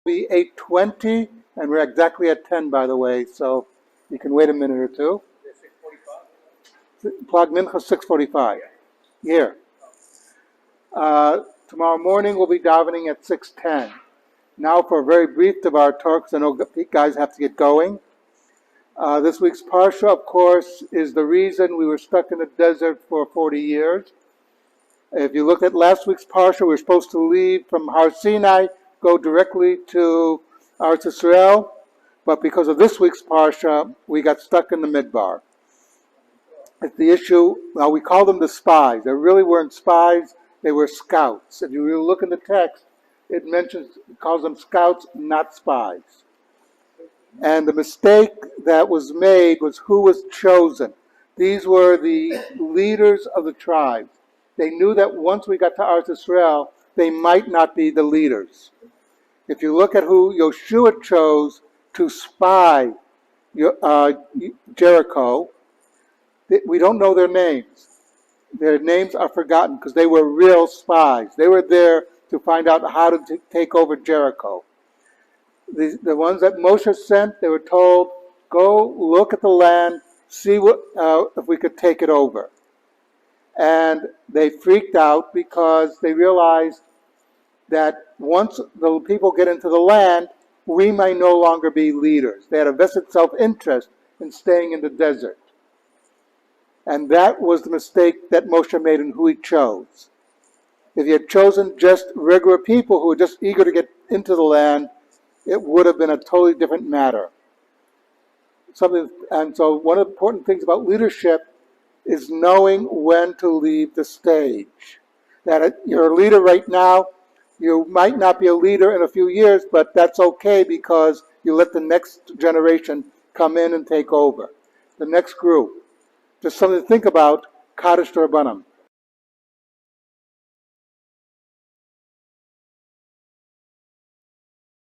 Be 8:20, and we're exactly at 10, by the way, so you can wait a minute or two. 6:45? Plug Mincha 6:45. Here. Tomorrow morning we'll be davening at 6:10. Now for a very brief Devar Torah, because I know guys have to get going. This week's Parsha, of course, is the reason we were stuck in the desert for 40 years. If you look at last week's Parsha, we were supposed to leave from Har Sinai, go directly to Eretz Yisrael, but because of this week's Parsha, we got stuck in the Midbar. It's the issue, well, we call them the spies. They really weren't spies, they were scouts. If you really look in the text, it calls them scouts, not spies. And the mistake that was made was who was chosen. These were the leaders of the tribes. They knew that once we got to Eretz Yisrael, they might not be the leaders. If you look at who Yoshua chose to spy Jericho, we don't know their names. Their names are forgotten because they were real spies. They were there to find out how to take over Jericho. The ones that Moshe sent, they were told, go look at the land, see if we could take it over. And they freaked out because they realized that once the people get into the land, we may no longer be leaders. They had a vested self-interest in staying in the desert. And that was the mistake that Moshe made in who he chose. If he had chosen just regular people who were just eager to get into the land, it would have been a totally different matter. And so one of the important things about leadership is knowing when to leave the stage. That you're a leader right now, you might not be a leader in a few years, but that's okay because you let the next generation come in and take over. The next group. Just something to think about, Kaddish Rabbanim.